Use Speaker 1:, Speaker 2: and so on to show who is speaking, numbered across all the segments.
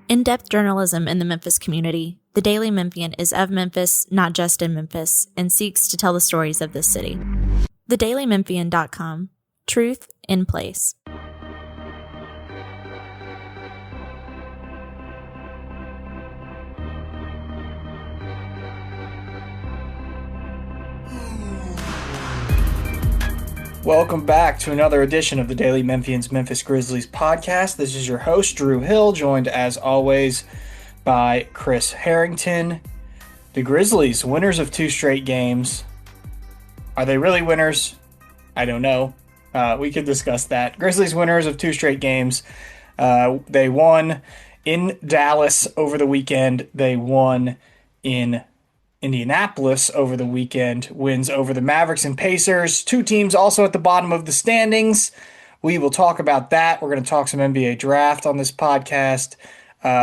Speaker 1: In-depth journalism in the Memphis community, the Daily Memphian is of Memphis, not just in Memphis, and seeks to tell the stories of this city. TheDailyMemphian.com. Truth in place.
Speaker 2: Welcome back to another edition of the Daily Memphian's Memphis Grizzlies podcast. This is your host, Drew Hill, joined as always by Chris Herrington. The Grizzlies, winners of 2 straight games. Are they really winners? I don't know. We could discuss that. Grizzlies, winners of 2 straight games. They won in Dallas over the weekend. They won in Indianapolis over the weekend, wins over the Mavericks and Pacers, 2 teams also at the bottom of the standings. We will talk about that. We're going to talk some NBA draft on this podcast.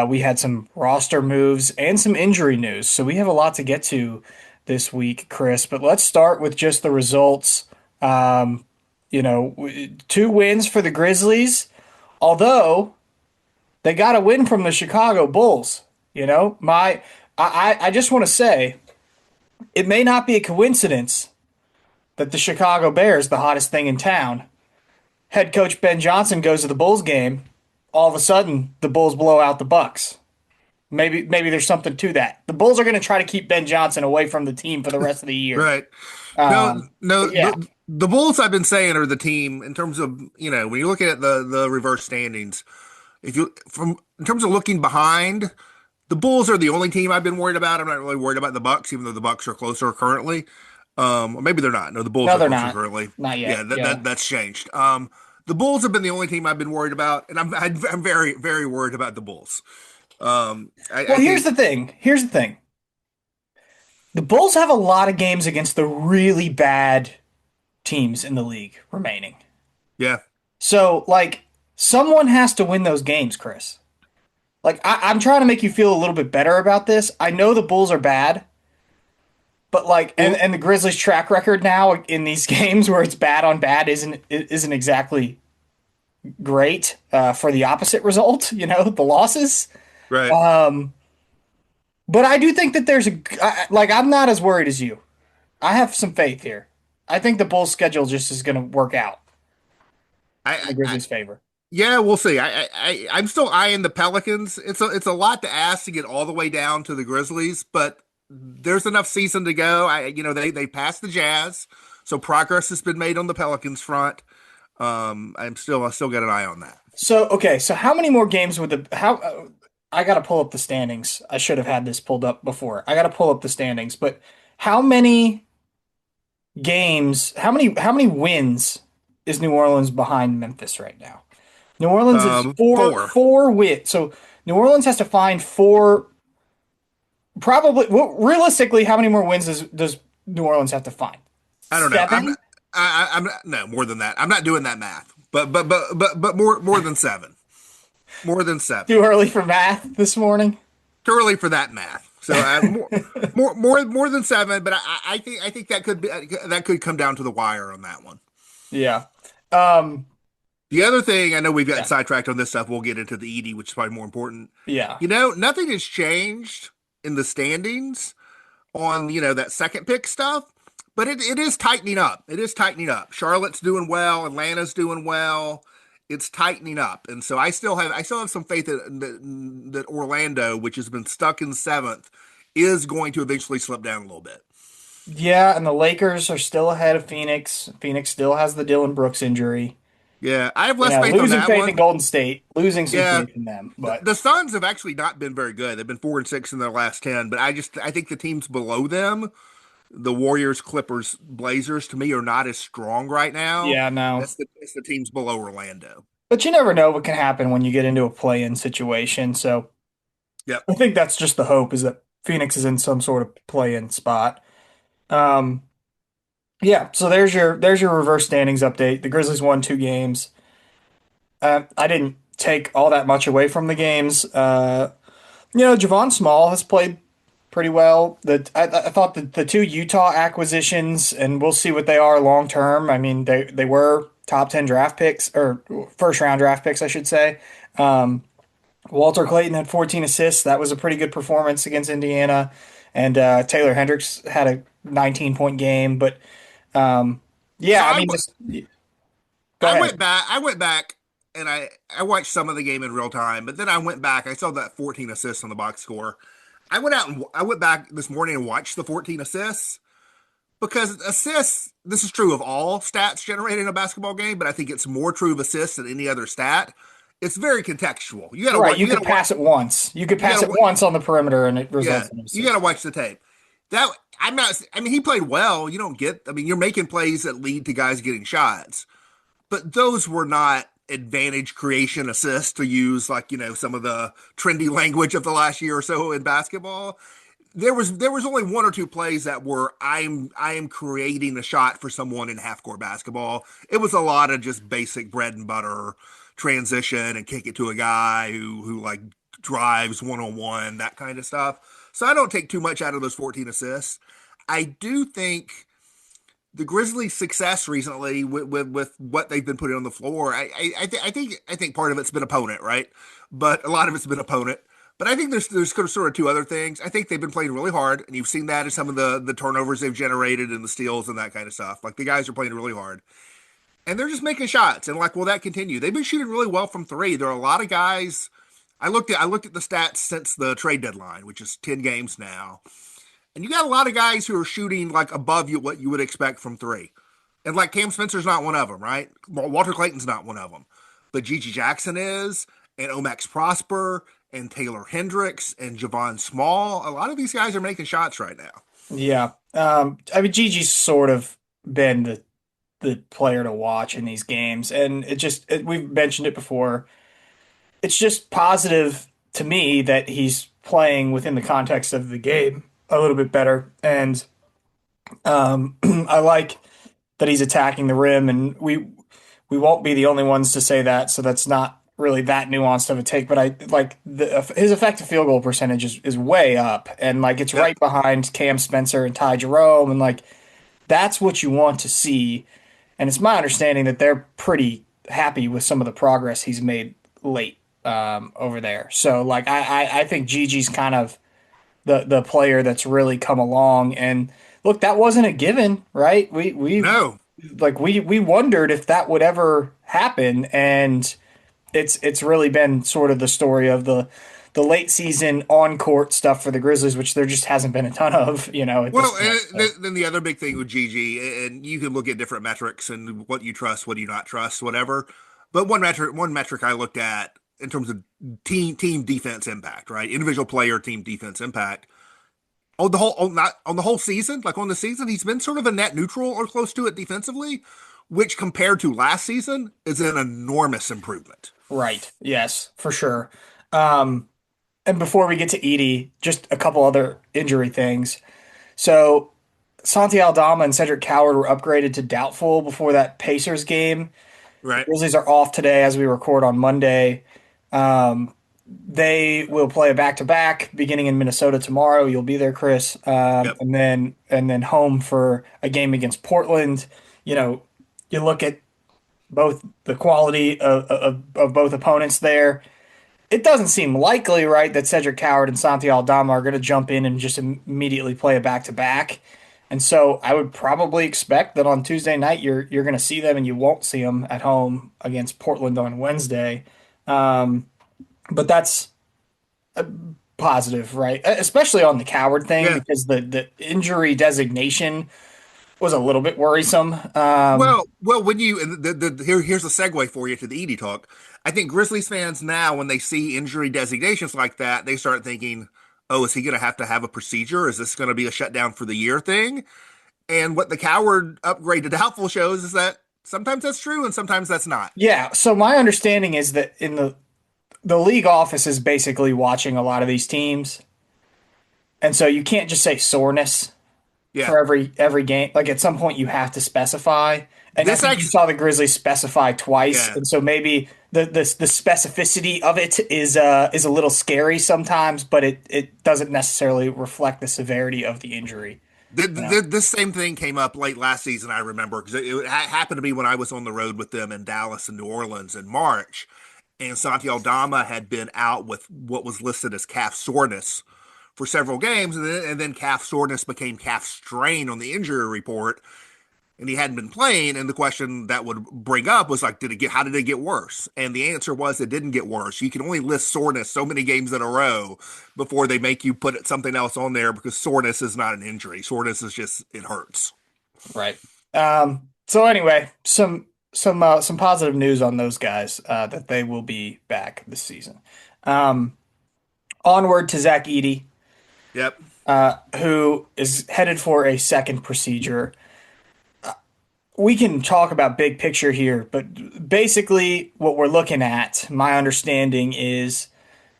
Speaker 2: We had some roster moves and some injury news, so we have a lot to get to this week, Chris. But let's start with just the results. 2 wins for the Grizzlies, although they got a win from the Chicago Bulls. I just want to say, it may not be a coincidence that the Chicago Bears, the hottest thing in town, head coach Ben Johnson goes to the Bulls game. All of a sudden, the Bulls blow out the Bucks. Maybe there's something to that. The Bulls are going to try to keep Ben Johnson away from the team for the rest of the year.
Speaker 3: Right. Yeah. The Bulls, I've been saying, are the team in terms of, when you look at the reverse standings, in terms of looking behind, the Bulls are the only team I've been worried about. I'm not really worried about the Bucks, even though the Bucks are closer currently. Or maybe they're not. No, the Bulls are closer currently.
Speaker 2: Not yet.
Speaker 3: Yeah, that's changed. The Bulls have been the only team I've been worried about, and I'm very, very worried about the Bulls.
Speaker 2: Here's the thing. The Bulls have a lot of games against the really bad teams in the league remaining.
Speaker 3: Yeah.
Speaker 2: So, someone has to win those games, Chris. I'm trying to make you feel a little bit better about this. I know the Bulls are bad, but and the Grizzlies' track record now in these games where it's bad on bad isn't exactly great for the opposite result. The losses,
Speaker 3: right?
Speaker 2: But I do think that I'm not as worried as you. I have some faith here. I think the Bulls' schedule just is going to work out in the Grizzlies' favor.
Speaker 3: Yeah, we'll see. I'm still eyeing the Pelicans. It's a lot to ask to get all the way down to the Grizzlies, but there's enough season to go. They passed the Jazz, so progress has been made on the Pelicans front. I still got an eye on that.
Speaker 2: So how many more games I got to pull up the standings. I should have had this pulled up before. I got to pull up the standings, but how many games? How many wins is New Orleans behind Memphis right now? New Orleans is four wins. So New Orleans has to find 4. Probably, realistically, how many more wins does New Orleans have to find?
Speaker 3: I don't
Speaker 2: 7?
Speaker 3: know. I'm no more than that. I'm not doing that math. But more than 7. More than 7.
Speaker 2: Too early for math this morning.
Speaker 3: Too early for that math. So more than 7. But I think that could come down to the wire on that one.
Speaker 2: Yeah.
Speaker 3: The other thing, I know we've gotten sidetracked on this stuff. We'll get into the Edey, which is probably more important.
Speaker 2: Yeah.
Speaker 3: Nothing has changed in the standings on, that second pick stuff, but it is tightening up. It is tightening up. Charlotte's doing well. Atlanta's doing well. It's tightening up. And so I still have some faith that Orlando, which has been stuck in 7th, is going to eventually slip down a little bit.
Speaker 2: Yeah, and the Lakers are still ahead of Phoenix. Phoenix still has the Dylan Brooks injury.
Speaker 3: Yeah, I have less faith on that one.
Speaker 2: Losing faith in Golden State, losing some faith in them. But
Speaker 3: the Suns have actually not been very good. They've been 4-6 in their last 10. But I think the teams below them, the Warriors, Clippers, Blazers, to me are not as strong right now.
Speaker 2: Yeah, no,
Speaker 3: it's the teams below Orlando.
Speaker 2: But you never know what can happen when you get into a play-in situation. So,
Speaker 3: yeah,
Speaker 2: I think that's just the hope, is that Phoenix is in some sort of play-in spot. Yeah, so there's your reverse standings update. The Grizzlies won 2 games. I didn't take all that much away from the games. Javon Small has played pretty well. I thought the 2 Utah acquisitions, and we'll see what they are long term. I mean, they were top 10 draft picks, or first round draft picks, I should say. Walter Clayton had 14 assists. That was a pretty good performance against Indiana. And Taylor Hendricks had a 19-point game. But
Speaker 3: So
Speaker 2: yeah, I mean, just go
Speaker 3: I
Speaker 2: ahead.
Speaker 3: went back. I went back and I watched some of the game in real time, but then I went back. I saw that 14 assists on the box score. I went back this morning and watched the 14 assists because assists. This is true of all stats generated in a basketball game, but I think it's more true of assists than any other stat. It's very contextual. You got to
Speaker 2: Right,
Speaker 3: watch.
Speaker 2: you
Speaker 3: You got
Speaker 2: could
Speaker 3: to watch.
Speaker 2: pass it once. You could
Speaker 3: You got
Speaker 2: pass
Speaker 3: to
Speaker 2: it once on the perimeter, and it
Speaker 3: Yeah,
Speaker 2: results in an
Speaker 3: you got
Speaker 2: assist.
Speaker 3: to watch the tape. That I'm not. I mean, he played well. You don't get. I mean, you're making plays that lead to guys getting shots, but those were not advantage creation assists, to use like some of the trendy language of the last year or so in basketball. There was only one or two plays that were I am creating a shot for someone in half court basketball. It was a lot of just basic bread and butter transition and kick it to a guy who like drives one on one, that kind of stuff. So I don't take too much out of those 14 assists. I do think the Grizzlies' success recently with what they've been putting on the floor, I think part of it's been opponent, right? But a lot of it's been opponent. But I think there's sort of two other things. I think they've been playing really hard, and you've seen that in some of the turnovers they've generated and the steals and that kind of stuff. Like the guys are playing really hard, and they're just making shots. And like, will that continue? They've been shooting really well from three. There are a lot of guys. I looked at the stats since the trade deadline, which is 10 games now, and you got a lot of guys who are shooting like above you what you would expect from three. And like Cam Spencer's not one of them, right? Walter Clayton's not one of them, but Gigi Jackson is, and Omax Prosper, and Taylor Hendricks, and Javon Small. A lot of these guys are making shots right now.
Speaker 2: Yeah, I mean, Gigi's sort of been the player to watch in these games, and we've mentioned it before. It's just positive to me that he's playing within the context of the game a little bit better, and I like that he's attacking the rim, and we won't be the only ones to say that, so that's not really that nuanced of a take. But I like his effective field goal percentage is way up, and like it's
Speaker 3: Yep.
Speaker 2: right behind Cam Spencer and Ty Jerome, and like that's what you want to see. And it's my understanding that they're pretty happy with some of the progress he's made late over there. So like I think Gigi's kind of the player that's really come along. And look, that wasn't a given, right?
Speaker 3: No.
Speaker 2: We wondered if that would ever happen, and it's really been sort of the story of the late season on court stuff for the Grizzlies, which there just hasn't been a ton of, at this
Speaker 3: Well,
Speaker 2: point.
Speaker 3: and then the other big thing with Gigi, and you can look at different metrics and what you trust, what do you not trust, whatever. But one metric I looked at in terms of team defense impact, right? Individual player team defense impact on the whole, not on the whole season, like on the season, he's been sort of a net neutral or close to it defensively, which compared to last season is an enormous improvement.
Speaker 2: Right. Yes, for sure. Um, and before we get to Edie, just a couple other injury things. So Santi Aldama and Cedric Coward were upgraded to doubtful before that Pacers game.
Speaker 3: Right.
Speaker 2: Grizzlies are off today as we record on Monday. Um, they will play a back-to-back beginning in Minnesota tomorrow. You'll be there, Chris,
Speaker 3: Yep.
Speaker 2: and then home for a game against Portland. You know, you look at both the quality of both opponents there. It doesn't seem likely, right, that Cedric Coward and Santi Aldama are going to jump in and just immediately play a back-to-back. And so I would probably expect that on Tuesday night you're going to see them, and you won't see them at home against Portland on Wednesday. Um, but that's positive, right? Especially on the Coward thing,
Speaker 3: Yeah.
Speaker 2: because the injury designation was a little bit worrisome.
Speaker 3: Well, when you and here's a segue for you to the Edie talk. I think Grizzlies fans now, when they see injury designations like that, they start thinking, "Oh, is he going to have a procedure? Is this going to be a shutdown for the year thing?" And what the Coward upgrade to doubtful shows is that sometimes that's true and sometimes that's not.
Speaker 2: Yeah, so my understanding is that in the league office is basically watching a lot of these teams, and so you can't just say soreness
Speaker 3: Yeah,
Speaker 2: for every game. Like at some point you have to specify. And I
Speaker 3: this
Speaker 2: think you
Speaker 3: actually,
Speaker 2: saw the Grizzlies specify twice,
Speaker 3: yeah,
Speaker 2: and so maybe the specificity of it is a little scary sometimes, but it doesn't necessarily reflect the severity of the injury. You know?
Speaker 3: this same thing came up late last season. I remember because it happened to be when I was on the road with them in Dallas and New Orleans in March. And Santi Aldama had been out with what was listed as calf soreness for several games, and then calf soreness became calf strain on the injury report, and he hadn't been playing. And the question that would bring up was like, how did it get worse? And the answer was it didn't get worse. You can only list soreness so many games in a row before they make you put something else on there, because soreness is not an injury. Soreness is just, it hurts.
Speaker 2: Right. So anyway, some positive news on those guys, that they will be back this season. Onward to Zach Edey.
Speaker 3: Yep.
Speaker 2: Who is headed for a second procedure. We can talk about big picture here, but basically what we're looking at, my understanding is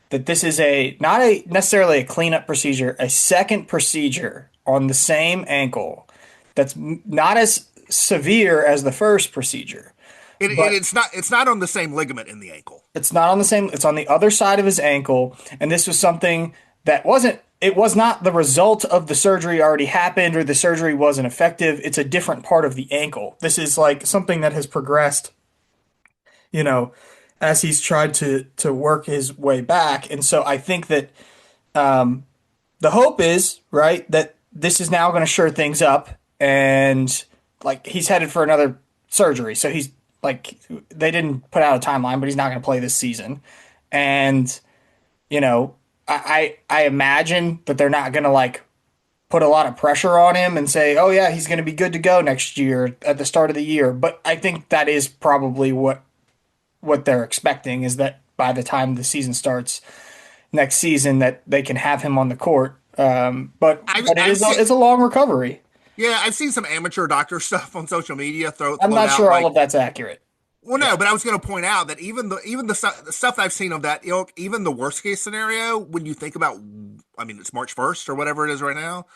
Speaker 2: that this is not necessarily a cleanup procedure, a second procedure on the same ankle that's not as severe as the first procedure.
Speaker 3: It's not on the same ligament in the ankle.
Speaker 2: It's not on the same, it's on the other side of his ankle, and this was something that it was not the result of the surgery already happened, or the surgery wasn't effective. It's a different part of the ankle. This is like something that has progressed, as he's tried to work his way back. And so I think that the hope is, right, that this is now going to shore things up, and like he's headed for another surgery. So he's like, they didn't put out a timeline, but he's not going to play this season. And, I imagine that they're not going to like put a lot of pressure on him and say, oh yeah, he's going to be good to go next year at the start of the year. But I think that is probably what they're expecting, is that by the time the season starts next season, that they can have him on the court. But it's a long recovery.
Speaker 3: Yeah, I've seen some amateur doctor stuff on social media.
Speaker 2: I'm not sure all of that's accurate.
Speaker 3: Well, no, but I was going to point out that even the stuff I've seen of that ilk, even the worst case scenario, when you think about, I mean, it's March 1st or whatever it is right now,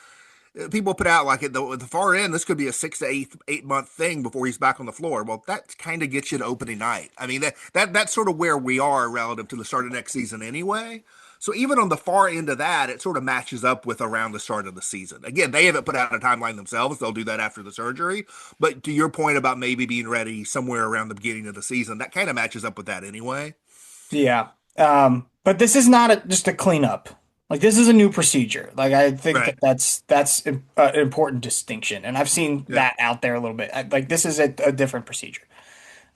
Speaker 3: people put out like at the far end, this could be a 6 to 8 month thing before he's back on the floor. Well, that kind of gets you to opening night. I mean, that's sort of where we are relative to the start of next season anyway. So even on the far end of that, it sort of matches up with around the start of the season. Again, they haven't put out a timeline themselves. They'll do that after the surgery. But to your point about maybe being ready somewhere around the beginning of the season, that kind of matches up with that anyway.
Speaker 2: Yeah. But this is not just a cleanup. Like, this is a new procedure. Like, I think
Speaker 3: Right.
Speaker 2: that's an important distinction. And I've seen that out there a little bit. Like, this is a different procedure.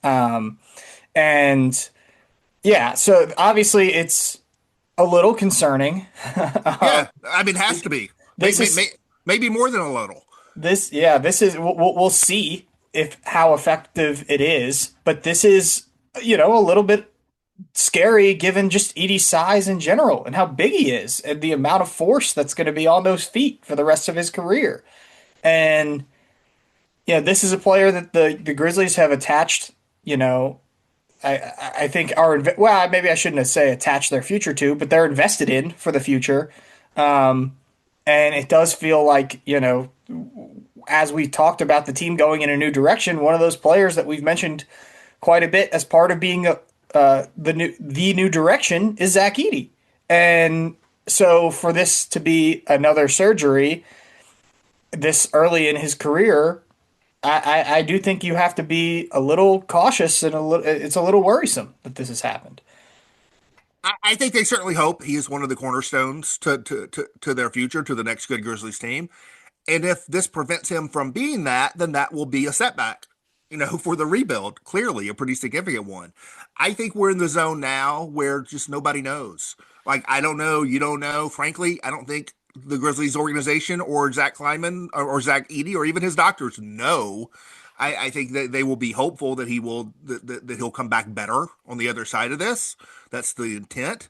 Speaker 2: And yeah, so obviously it's a little concerning.
Speaker 3: Yeah, I mean, it has to be. Maybe more than a little.
Speaker 2: This is, we'll see how effective it is, but this is, a little bit scary given just Edey's size in general and how big he is and the amount of force that's going to be on those feet for the rest of his career. And, this is a player that the Grizzlies have attached, I think maybe I shouldn't say attach their future to, but they're invested in for the future. And it does feel like, as we talked about the team going in a new direction, one of those players that we've mentioned quite a bit as part of being the new direction is Zach Edey. And so for this to be another surgery this early in his career, I do think you have to be a little cautious, and it's a little worrisome that this has happened.
Speaker 3: I think they certainly hope he is one of the cornerstones to their future, to the next good Grizzlies team. And if this prevents him from being that, then that will be a setback, for the rebuild. Clearly a pretty significant one. I think we're in the zone now where just nobody knows. Like, I don't know. You don't know. Frankly, I don't think the Grizzlies organization or Zach Kleiman or Zach Edey or even his doctors know. I think that they will be hopeful that that he'll come back better on the other side of this. That's the intent.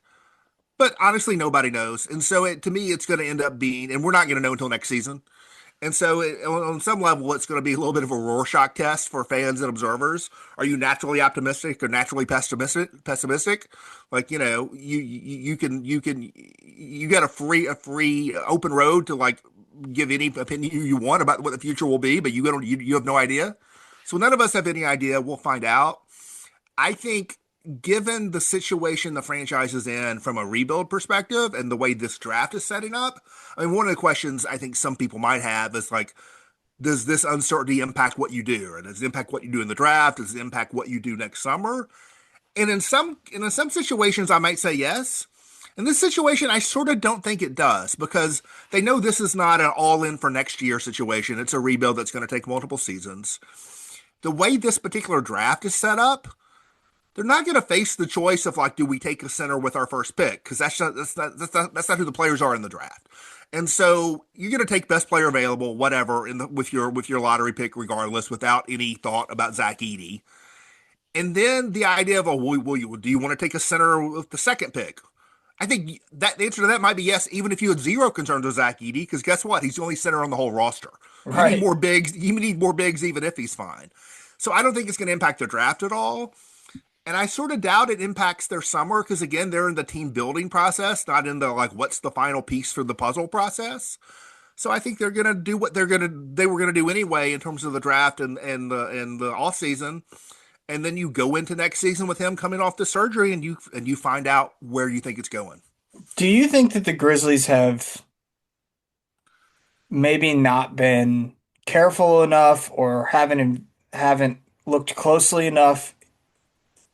Speaker 3: But honestly, nobody knows. And so to me, it's going to end up being, and we're not going to know until next season. And so on some level, it's going to be a little bit of a Rorschach test for fans and observers. Are you naturally optimistic or naturally pessimistic? Like, you got a free open road to like give any opinion you want about what the future will be, but you have no idea. So none of us have any idea. We'll find out. I think given the situation the franchise is in from a rebuild perspective and the way this draft is setting up, I mean, one of the questions I think some people might have is like, does this uncertainty impact what you do? Or does it impact what you do in the draft? Does it impact what you do next summer? And in some situations, I might say yes. In this situation, I sort of don't think it does because they know this is not an all-in for next year situation. It's a rebuild that's going to take multiple seasons. The way this particular draft is set up, they're not going to face the choice of like, do we take a center with our first pick? Because that's not who the players are in the draft. And so you're going to take best player available, whatever, with your lottery pick, regardless, without any thought about Zach Edey. And then the idea of, do you want to take a center with the second pick? I think that the answer to that might be yes, even if you had zero concerns with Zach Edey, because guess what? He's the only center on the whole roster.
Speaker 2: Right.
Speaker 3: You need more bigs. You need more bigs, even if he's fine. So I don't think it's going to impact their draft at all. And I sort of doubt it impacts their summer because, again, they're in the team building process, not in the like what's the final piece for the puzzle process. So I think they're going to do what they were going to do anyway in terms of the draft and the off season. And then you go into next season with him coming off the surgery, and you find out where you think it's going.
Speaker 2: Do you think that the Grizzlies have maybe not been careful enough or haven't looked closely enough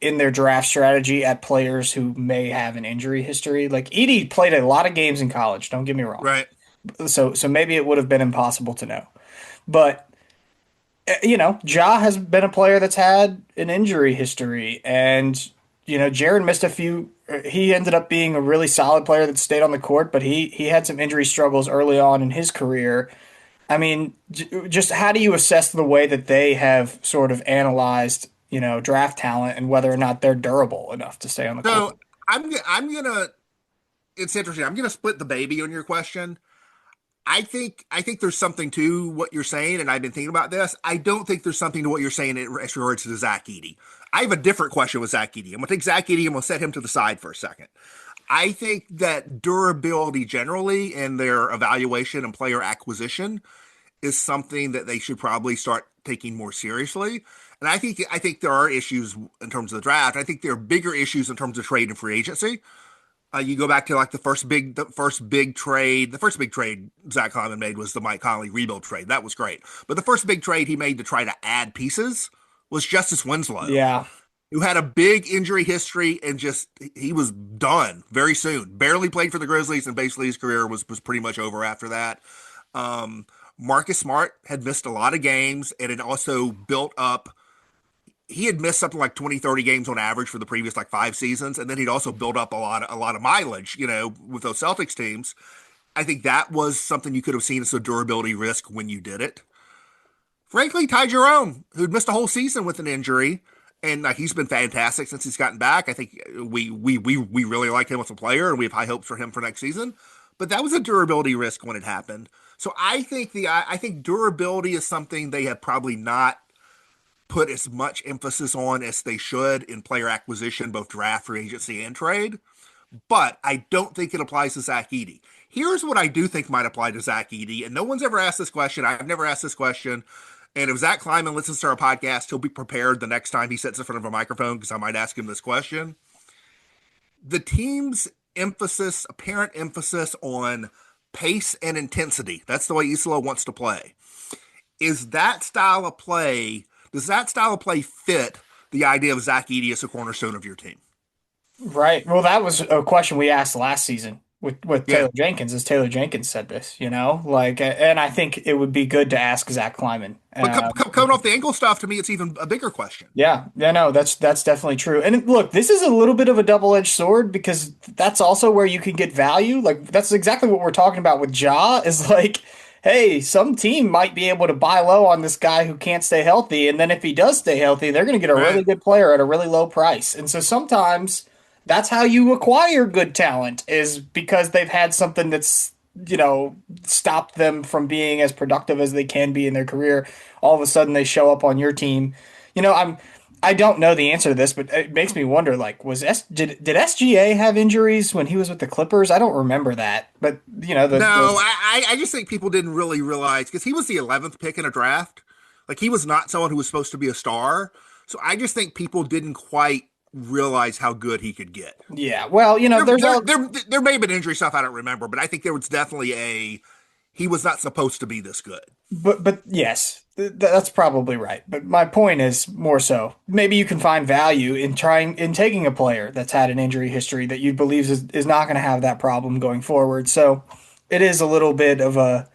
Speaker 2: in their draft strategy at players who may have an injury history? Like Edey played a lot of games in college, don't get me wrong.
Speaker 3: Right.
Speaker 2: So maybe it would have been impossible to know. But Ja has been a player that's had an injury history, and Jaren missed a few. He ended up being a really solid player that stayed on the court, but he had some injury struggles early on in his career. I mean, just how do you assess the way that they have sort of analyzed, draft talent and whether or not they're durable enough to stay on the court?
Speaker 3: So I'm gonna. It's interesting. I'm gonna split the baby on your question. I think there's something to what you're saying, and I've been thinking about this. I don't think there's something to what you're saying as regards to Zach Edey. I have a different question with Zach Edey. I'm going to take Zach Edey and we'll set him to the side for a second. I think that durability generally in their evaluation and player acquisition is something that they should probably start taking more seriously. And I think there are issues in terms of the draft. I think there are bigger issues in terms of trade and free agency. You go back to like the first big trade Zach Kleiman made was the Mike Conley rebuild trade. That was great. But the first big trade he made to try to add pieces was Justice Winslow.
Speaker 2: Yeah.
Speaker 3: Who had a big injury history and he was done very soon. Barely played for the Grizzlies, and basically his career was pretty much over after that. Marcus Smart had missed a lot of games and had also built up. He had missed something like 20, 30 games on average for the previous like 5 seasons. And then he'd also built up a lot of mileage, with those Celtics teams. I think that was something you could have seen as a durability risk when you did it. Frankly, Ty Jerome, who'd missed a whole season with an injury, and he's been fantastic since he's gotten back. I think we really like him as a player, and we have high hopes for him for next season. But that was a durability risk when it happened. So I think durability is something they have probably not put as much emphasis on as they should in player acquisition, both draft, free agency, and trade. But I don't think it applies to Zach Edey. Here's what I do think might apply to Zach Edey, and no one's ever asked this question. I've never asked this question. And if Zach Kleiman listens to our podcast, he'll be prepared the next time he sits in front of a microphone because I might ask him this question. The team's apparent emphasis on pace and intensity, that's the way Isla wants to play. Does that style of play fit the idea of Zach Edey as a cornerstone of your team?
Speaker 2: Right. Well, that was a question we asked last season with Taylor Jenkins, as Taylor Jenkins said this, and I think it would be good to ask Zach Kleiman.
Speaker 3: But coming off the ankle stuff, to me, it's even a bigger question.
Speaker 2: Yeah, no, that's definitely true. And look, this is a little bit of a double-edged sword because that's also where you can get value. Like, that's exactly what we're talking about with Ja is like, hey, some team might be able to buy low on this guy who can't stay healthy. And then if he does stay healthy, they're going to get a really good player at a really low price. And so sometimes that's how you acquire good talent, is because they've had something that's, stopped them from being as productive as they can be in their career. All of a sudden they show up on your team. I don't know the answer to this, but it makes me wonder, like, did SGA have injuries when he was with the Clippers? I don't remember that, but
Speaker 3: I just think people didn't really realize, because he was the 11th pick in a draft. Like, he was not someone who was supposed to be a star. So I just think people didn't quite realize how good he could get.
Speaker 2: Yeah, well,
Speaker 3: there may have been injury stuff I don't remember, but I think there was definitely he was not supposed to be this good.
Speaker 2: But yes, that's probably right. But my point is more so maybe you can find value in taking a player that's had an injury history that you believe is not going to have that problem going forward. So it is a little bit of a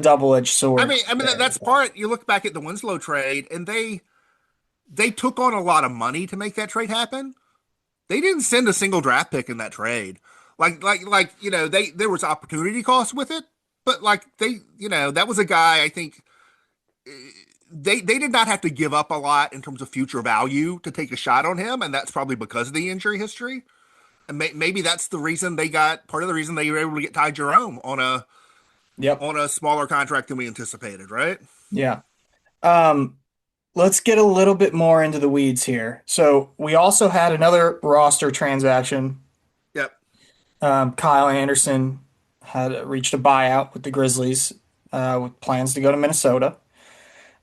Speaker 2: double-edged sword there.
Speaker 3: That's part. You look back at the Winslow trade, and they took on a lot of money to make that trade happen. They didn't send a single draft pick in that trade. They there was opportunity cost with it, but that was a guy I think they did not have to give up a lot in terms of future value to take a shot on him, and that's probably because of the injury history. And maybe that's the reason they got part of the reason they were able to get Ty Jerome
Speaker 2: Yep.
Speaker 3: on a smaller contract than we anticipated, right?
Speaker 2: Yeah. Um, let's get a little bit more into the weeds here. So we also had another roster transaction.
Speaker 3: Yep.
Speaker 2: Kyle Anderson had reached a buyout with the Grizzlies, with plans to go to Minnesota.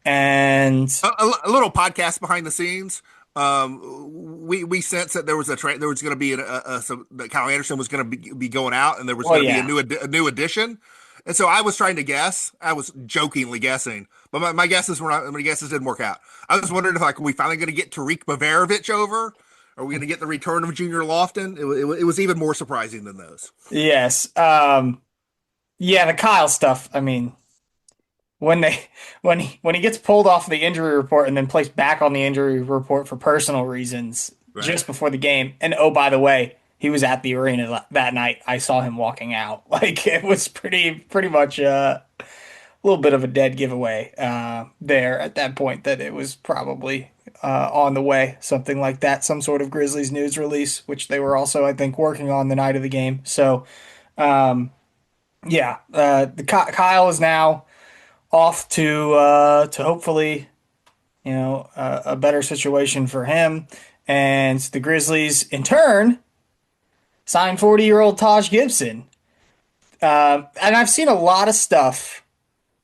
Speaker 2: And
Speaker 3: A little podcast behind the scenes. We sensed that there was there was going to be that Kyle Anderson was going to be going out, and there was
Speaker 2: well,
Speaker 3: going to be
Speaker 2: yeah,
Speaker 3: a new addition. And so I was trying to guess. I was jokingly guessing, but my guesses were not. My guesses didn't work out. I was wondering if are we finally going to get Tariq Bavarovich over? Are we going to get the return of Junior Lofton? It was even more surprising than those.
Speaker 2: yes, yeah, the Kyle stuff. I mean, when they when he gets pulled off the injury report and then placed back on the injury report for personal reasons
Speaker 3: Right.
Speaker 2: just before the game. And oh, by the way, he was at the arena that night. I saw him walking out. Like it was pretty much a little bit of a dead giveaway there at that point that it was probably on the way, something like that, some sort of Grizzlies news release, which they were also, I think, working on the night of the game. So, yeah, Kyle is now off to hopefully a better situation for him, and the Grizzlies in turn signed 40-year-old Taj Gibson. And I've seen a lot of stuff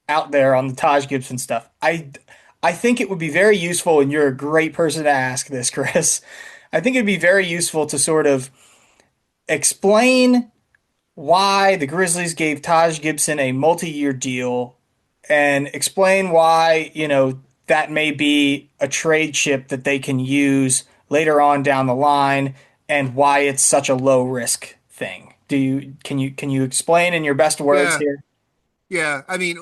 Speaker 2: out there on the Taj Gibson stuff. I think it would be very useful, and you're a great person to ask this, Chris. I think it'd be very useful to sort of explain why the Grizzlies gave Taj Gibson a multi-year deal and explain why, that may be a trade chip that they can use later on down the line and why it's such a low risk thing. Can you explain in your best words
Speaker 3: Yeah.
Speaker 2: here?
Speaker 3: Yeah, I mean,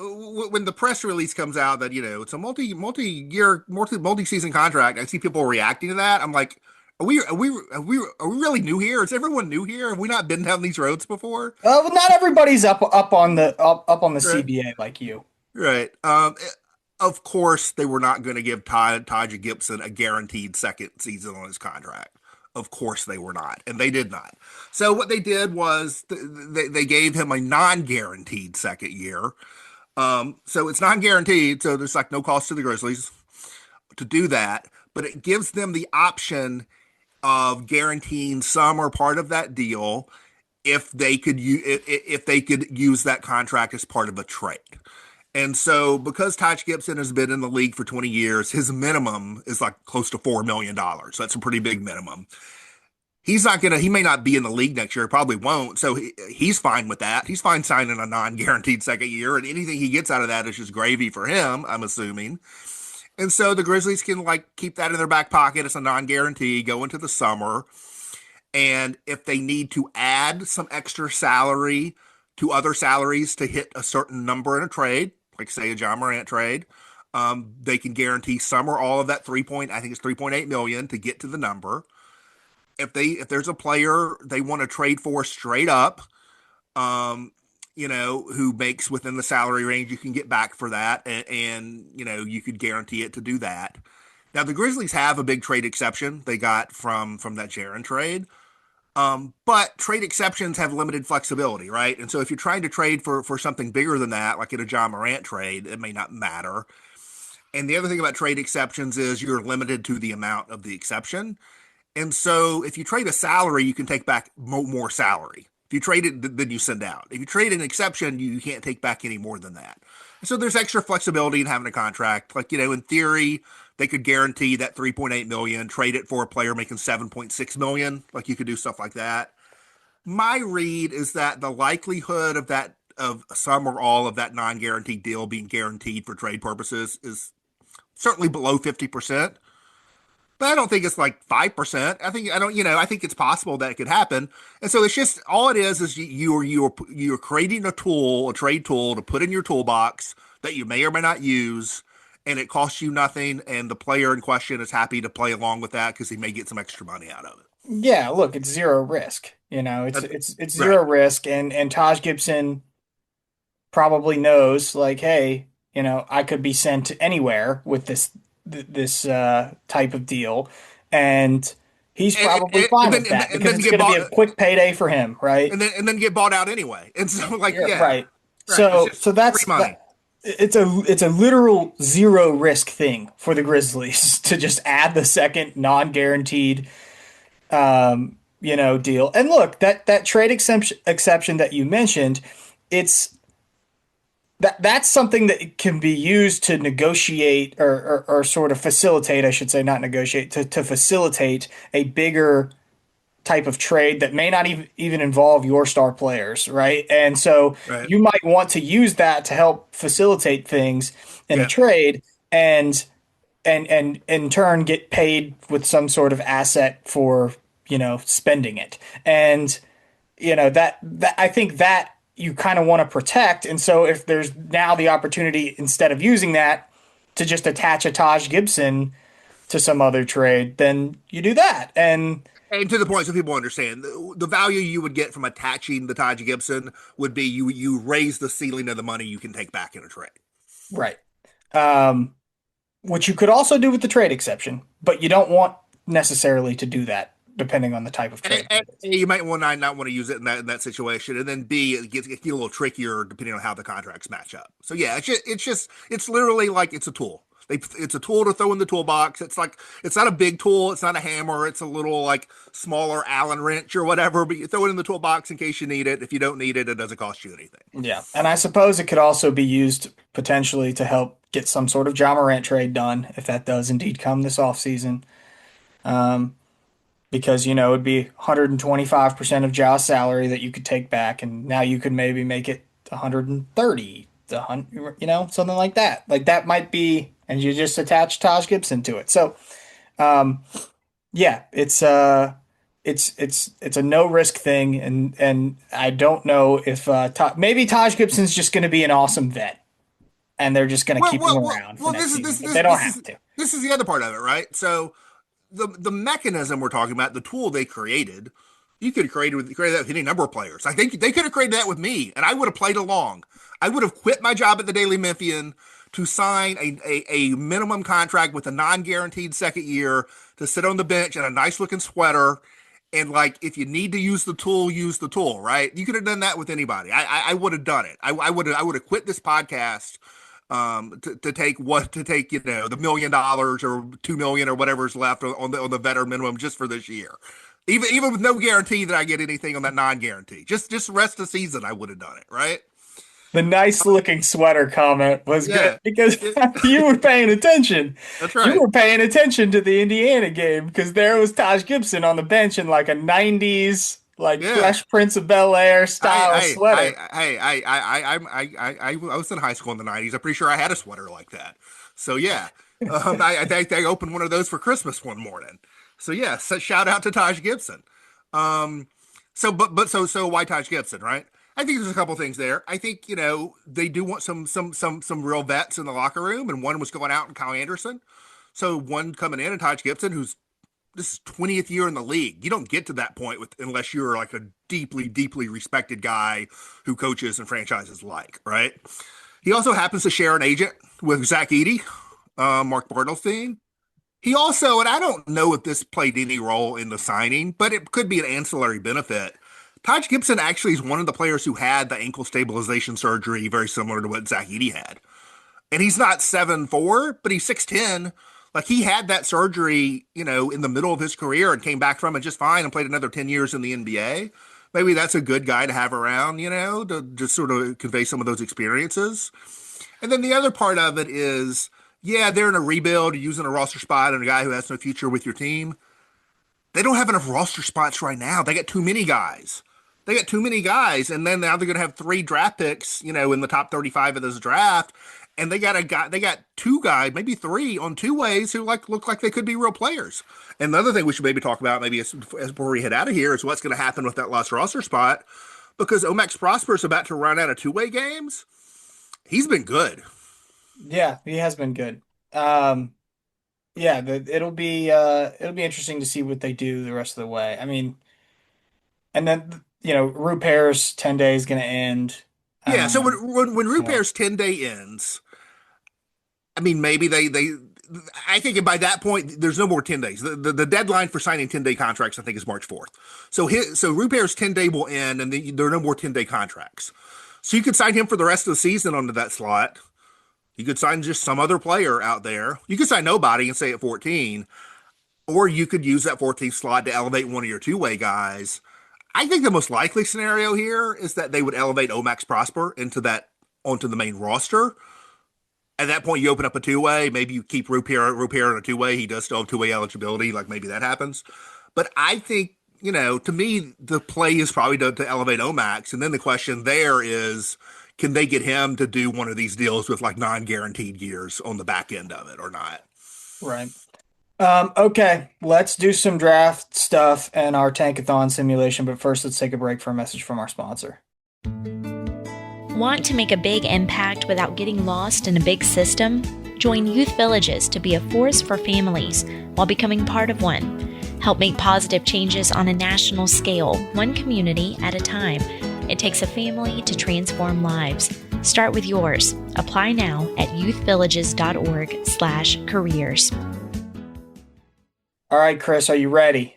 Speaker 3: when the press release comes out that it's a multi season contract, I see people reacting to that. I'm like, are we really new here? Is everyone new here? Have we not been down these roads before?
Speaker 2: Well, not everybody's up on the
Speaker 3: Right.
Speaker 2: CBA like you.
Speaker 3: Right. Of course, they were not going to give Taj Gibson a guaranteed second season on his contract. Of course, they were not, and they did not. So what they did was they gave him a non-guaranteed second year. So it's non-guaranteed, so there's no cost to the Grizzlies to do that, but it gives them the option of guaranteeing some or part of that deal if they could use that contract as part of a trade. And so, because Taj Gibson has been in the league for 20 years, his minimum is close to $4 million. So that's a pretty big minimum. He may not be in the league next year. He probably won't. So he's fine with that. He's fine signing a non guaranteed second year. And anything he gets out of that is just gravy for him, I'm assuming. And so the Grizzlies can keep that in their back pocket as a non guarantee, go into the summer. And if they need to add some extra salary to other salaries to hit a certain number in a trade, like say a John Morant trade, they can guarantee some or all of that I think it's 3.8 million to get to the number. If there's a player they want to trade for straight up, who makes within the salary range, you can get back for that, and you could guarantee it to do that. Now the Grizzlies have a big trade exception they got from that Jaren trade. But trade exceptions have limited flexibility, right? And so if you're trying to trade for something bigger than that, like in a John Morant trade, it may not matter. And the other thing about trade exceptions is you're limited to the amount of the exception. And so if you trade a salary, you can take back more salary. If you trade it, then you send out. If you trade an exception, you can't take back any more than that. So there's extra flexibility in having a contract. In theory, they could guarantee that 3.8 million, trade it for a player making 7.6 million. You could do stuff like that. My read is that the likelihood of of some or all of that non-guaranteed deal being guaranteed for trade purposes is certainly below 50%. But I don't think it's like 5%. I think it's possible that it could happen. And so it's just, all it is you're creating a tool, a trade tool to put in your toolbox that you may or may not use, and it costs you nothing. And the player in question is happy to play along with that because he may get some extra money out of it.
Speaker 2: Yeah, look, it's zero risk. It's
Speaker 3: Right.
Speaker 2: zero risk, and Taj Gibson probably knows, like, hey, I could be sent anywhere with this type of deal, and he's probably fine with that because it's going to be a quick payday for him, right?
Speaker 3: And then get bought out anyway. And so, like,
Speaker 2: Yeah,
Speaker 3: yeah,
Speaker 2: right.
Speaker 3: right.
Speaker 2: So
Speaker 3: It's just
Speaker 2: that's
Speaker 3: free money.
Speaker 2: it's a literal zero risk thing for the Grizzlies to just add the second non-guaranteed deal. And look, that trade exception that you mentioned, it's that's something that can be used to negotiate or sort of facilitate, I should say, not negotiate, to facilitate a bigger type of trade that may not even involve your star players, right? And so
Speaker 3: Right.
Speaker 2: you might want to use that to help facilitate things in a
Speaker 3: Yeah.
Speaker 2: trade and in turn get paid with some sort of asset for, spending it. And that I think that you kind of want to protect. And so if there's now the opportunity, instead of using that, to just attach a Taj Gibson to some other trade, then you do that. And
Speaker 3: to the point, so people understand, the value you would get from attaching the Taj Gibson would be you raise the ceiling of the money you can take back in a trade.
Speaker 2: right. Which you could also do with the trade exception, but you don't want necessarily to do that depending on the type of trade.
Speaker 3: And you might not want to use it in that situation, and then B, it gets a little trickier depending on how the contracts match up. So yeah, it's literally like it's a tool. It's a tool to throw in the toolbox. It's not a big tool. It's not a hammer. It's a little like smaller Allen wrench or whatever, but you throw it in the toolbox in case you need it. If you don't need it, it doesn't cost you anything.
Speaker 2: Yeah. And I suppose it could also be used potentially to help get some sort of Ja Morant trade done if that does indeed come this offseason. Because, it'd be 125% of Ja's salary that you could take back, and now you could maybe make it 130, something like that. Like that might be, and you just attach Taj Gibson to it. So, yeah, it's a no risk thing, and I don't know if maybe Taj Gibson's just going to be an awesome vet, and they're just going to keep him around for next season. But they don't have to.
Speaker 3: This is the other part of it, right? So the mechanism we're talking about, the tool they created, you could have created that with any number of players. I think they could have created that with me, and I would have played along. I would have quit my job at the Daily Memphian to sign a minimum contract with a non-guaranteed second year to sit on the bench in a nice looking sweater. And like, if you need to use the tool, right? You could have done that with anybody. I would have done it. I would have quit this podcast to take the $1 million or $2 million or whatever's left on the veteran minimum just for this year. Even with no guarantee that I get anything on that non-guarantee. Just rest of the season, I would have done it, right?
Speaker 2: The nice looking sweater comment was
Speaker 3: Yeah.
Speaker 2: good because you were paying attention.
Speaker 3: That's right.
Speaker 2: You were paying attention to the Indiana game because there was Taj Gibson on the bench in like a 90s, Fresh Prince of Bel-Air style sweater.
Speaker 3: I was in high school in the 90s. I'm pretty sure I had a sweater like that. So yeah, I think I opened one of those for Christmas one morning. So yeah, shout out to Taj Gibson. So why Taj Gibson, right? I think there's a couple things there. I think, they do want some real vets in the locker room, and one was going out in Kyle Anderson. So one coming in, and Taj Gibson, who's this is 20th year in the league. You don't get to that point unless you're like a deeply, deeply respected guy who coaches and franchises like, right? He also happens to share an agent with Zach Edey, Mark Bartelstein. He also, and I don't know if this played any role in the signing, but it could be an ancillary benefit. Taj Gibson actually is one of the players who had the ankle stabilization surgery very similar to what Zach Edey had. And he's not 7'4", but he's 6'10". Like, he had that surgery, in the middle of his career and came back from it just fine and played another 10 years in the NBA. Maybe that's a good guy to have around, to just sort of convey some of those experiences. And then the other part of it is, yeah, they're in a rebuild, using a roster spot and a guy who has no future with your team. They don't have enough roster spots right now. They got too many guys. They got too many guys, and then now they're going to have 3 draft picks, in the top 35 of this draft, and they got 2 guys, maybe 3 on 2 ways who look like they could be real players. And the other thing we should maybe talk about, maybe as before we head out of here, is what's going to happen with that last roster spot, because Omax Prosper is about to run out of 2-way games. He's been good.
Speaker 2: Yeah, he has been good. Yeah, it'll be interesting to see what they do the rest of the way. I mean, and then Rupert's 10 day is going to end.
Speaker 3: Yeah, so
Speaker 2: Um,
Speaker 3: when
Speaker 2: you know,
Speaker 3: Rupert's 10-day ends, I mean, maybe I think by that point, there's no more 10 days. The deadline for signing 10-day contracts, I think, is March 4th. So Rupert's 10-day will end, and there are no more 10-day contracts. So you could sign him for the rest of the season onto that slot. You could sign just some other player out there. You could sign nobody and stay at 14, or you could use that 14th slot to elevate one of your 2-way guys. I think the most likely scenario here is that they would elevate Omax Prosper onto the main roster. At that point, you open up a 2-way. Maybe you keep Rupert in a 2-way. He does still have 2-way eligibility. Like maybe that happens. But I think, to me, the play is probably to elevate Omax. And then the question there is, can they get him to do one of these deals with like non-guaranteed years on the back end of it or not?
Speaker 2: right. Okay, let's do some draft stuff and our tankathon simulation. But first, let's take a break for a message from our sponsor.
Speaker 1: Want to make a big impact without getting lost in a big system? Join Youth Villages to be a force for families while becoming part of one. Help make positive changes on a national scale, one community at a time. It takes a family to transform lives. Start with yours. Apply now at youthvillages.org/careers.
Speaker 2: All right, Chris, are you ready?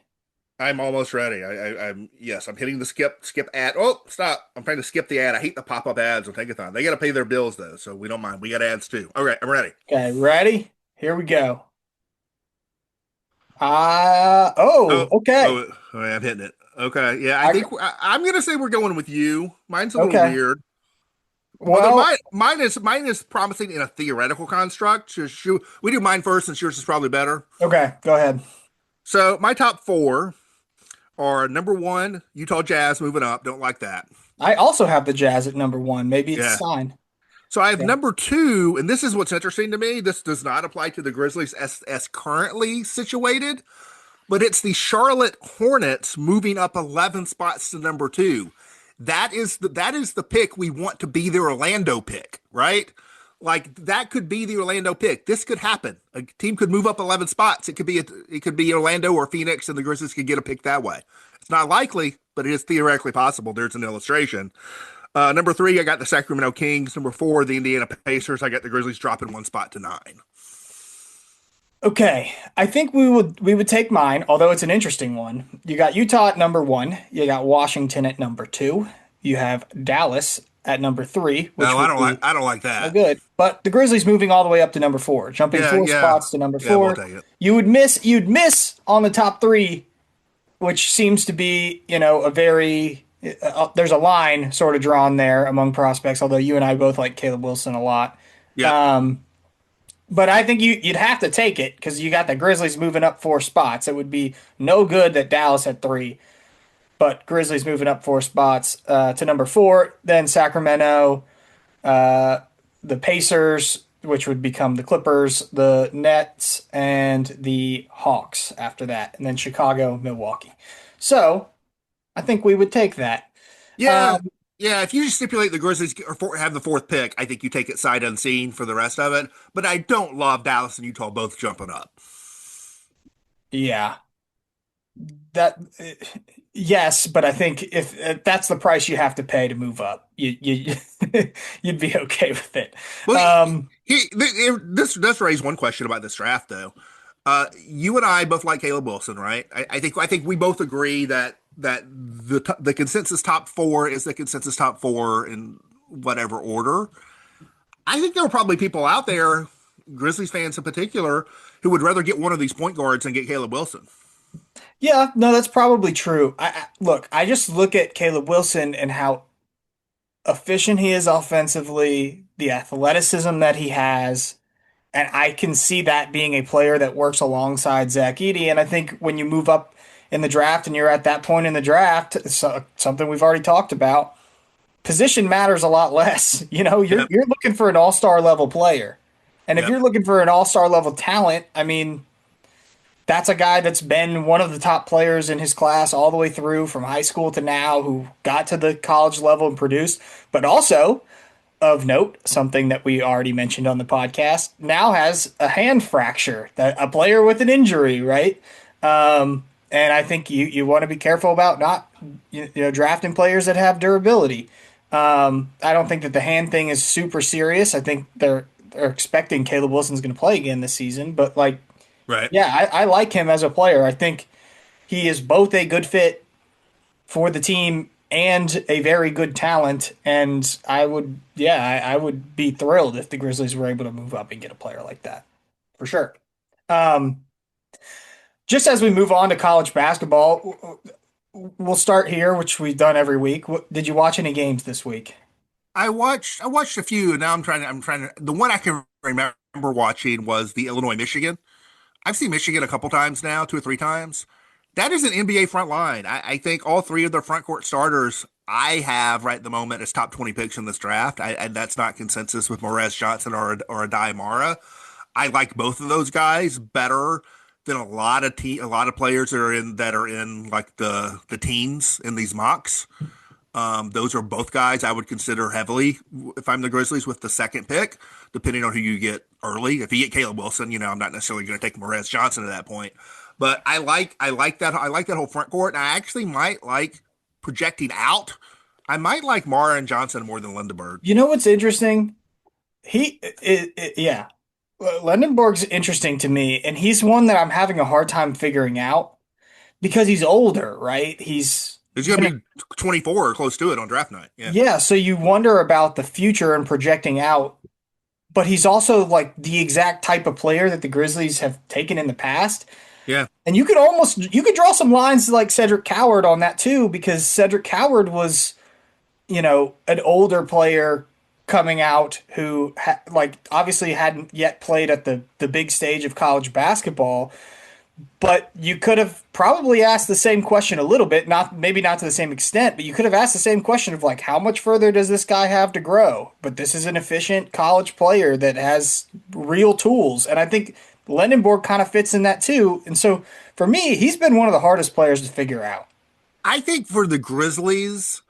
Speaker 3: I'm almost ready. I'm yes. I'm hitting the skip ad. Oh, stop! I'm trying to skip the ad. I hate the pop up ads on Tankathon. They got to pay their bills though, so we don't mind. We got ads too. All right, I'm ready.
Speaker 2: Okay, ready? Here we go.
Speaker 3: Oh,
Speaker 2: Okay.
Speaker 3: I'm hitting it. Okay, yeah. I
Speaker 2: I,
Speaker 3: think I'm gonna say we're going with you. Mine's a little
Speaker 2: okay.
Speaker 3: weird. Although
Speaker 2: Well,
Speaker 3: mine is promising in a theoretical construct. We do mine first, since yours is probably better.
Speaker 2: okay, go ahead.
Speaker 3: So my top 4 are number 1, Utah Jazz moving up. Don't like that.
Speaker 2: I also have the Jazz at number one. Maybe it's a
Speaker 3: Yeah.
Speaker 2: sign.
Speaker 3: So I have
Speaker 2: Okay.
Speaker 3: number 2, and this is what's interesting to me. This does not apply to the Grizzlies as currently situated, but it's the Charlotte Hornets moving up 11 spots to number 2. That is the pick we want to be the Orlando pick, right? Like that could be the Orlando pick. This could happen. A team could move up 11 spots. It could be Orlando or Phoenix, and the Grizzlies could get a pick that way. It's not likely, but it is theoretically possible. There's an illustration. Number 3, I got the Sacramento Kings. Number 4, the Indiana Pacers. I got the Grizzlies dropping 1 spot to 9.
Speaker 2: Okay, I think we would take mine, although it's an interesting one. You got Utah at number one. You got Washington at number two. You have Dallas at number three, which
Speaker 3: No,
Speaker 2: would be
Speaker 3: I don't like
Speaker 2: no
Speaker 3: that.
Speaker 2: good. But the Grizzlies moving all the way up to number four, jumping
Speaker 3: Yeah,
Speaker 2: four
Speaker 3: yeah,
Speaker 2: spots to number
Speaker 3: yeah. We'll
Speaker 2: four.
Speaker 3: take it.
Speaker 2: You'd miss on the top three, which seems to be, a very there's a line sort of drawn there among prospects. Although you and I both like Caleb Wilson a lot.
Speaker 3: Yep.
Speaker 2: But I think you'd have to take it because you got the Grizzlies moving up four spots. It would be no good that Dallas had three, but Grizzlies moving up four spots to number four. Then Sacramento, the Pacers, which would become the Clippers, the Nets, and the Hawks after that, and then Chicago, Milwaukee. So I think we would take that.
Speaker 3: Yeah, yeah. If you just stipulate the Grizzlies have the 4th pick, I think you take it sight unseen for the rest of it. But I don't love Dallas and Utah both jumping up.
Speaker 2: Yeah, that yes, but I think if that's the price you have to pay to move up, you you'd be okay with it.
Speaker 3: Well,
Speaker 2: Um,
Speaker 3: this raised one question about this draft, though. You and I both like Caleb Wilson, right? I think we both agree that the consensus top 4 is the consensus top 4 in whatever order. I think there are probably people out there, Grizzlies fans in particular, who would rather get one of these point guards than get Caleb Wilson.
Speaker 2: yeah, no, that's probably true. Look, I just look at Caleb Wilson and how efficient he is offensively, the athleticism that he has, and I can see that being a player that works alongside Zach Edey. And I think when you move up in the draft and you're at that point in the draft, something we've already talked about, position matters a lot less.
Speaker 3: Yep.
Speaker 2: You're looking for an all-star level player. And if
Speaker 3: Yep.
Speaker 2: you're looking for an all-star level talent, I mean, that's a guy that's been one of the top players in his class all the way through from high school to now, who got to the college level and produced, but also of note, something that we already mentioned on the podcast, now has a hand fracture, that a player with an injury, right? And I think you want to be careful about not drafting players that have durability. I don't think that the hand thing is super serious. I think they're expecting Caleb Wilson's going to play again this season, but like,
Speaker 3: Right.
Speaker 2: yeah, I like him as a player. I think he is both a good fit for the team and a very good talent. And I would be thrilled if the Grizzlies were able to move up and get a player like that, for sure. Um, just as we move on to college basketball, we'll start here, which we've done every week. Did you watch any games this week?
Speaker 3: I watched a few, and now I'm trying to. The one I can remember watching was the Illinois Michigan. I've seen Michigan a couple times now, 2 or 3 times. That is an NBA front line. I think all three of their front court starters I have right at the moment as top 20 picks in this draft. That's not consensus with Morez Johnson or Adai Mara. I like both of those guys better than a lot of players that are in like the teens in these mocks. Those are both guys I would consider heavily if I'm the Grizzlies with the second pick, depending on who you get early. If you get Caleb Wilson, I'm not necessarily going to take Morez Johnson at that point. But I like that whole front court, and I actually might like projecting out. I might like Mara and Johnson more than Lindenberg.
Speaker 2: You know what's interesting? Yeah, Lendenborg's interesting to me, and he's one that I'm having a hard time figuring out because he's older, right?
Speaker 3: He's going to be 24 or close to it on draft night. Yeah.
Speaker 2: Yeah, so you wonder about the future and projecting out, but he's also like the exact type of player that the Grizzlies have taken in the past.
Speaker 3: Yeah.
Speaker 2: And you could draw some lines like Cedric Coward on that too, because Cedric Coward was, an older player coming out who obviously hadn't yet played at the big stage of college basketball. But you could have probably asked the same question a little bit, maybe not to the same extent, but you could have asked the same question of like, how much further does this guy have to grow? But this is an efficient college player that has real tools. And I think Lendenborg kind of fits in that too. And so for me, he's been one of the hardest players to figure out.
Speaker 3: I think for the Grizzlies,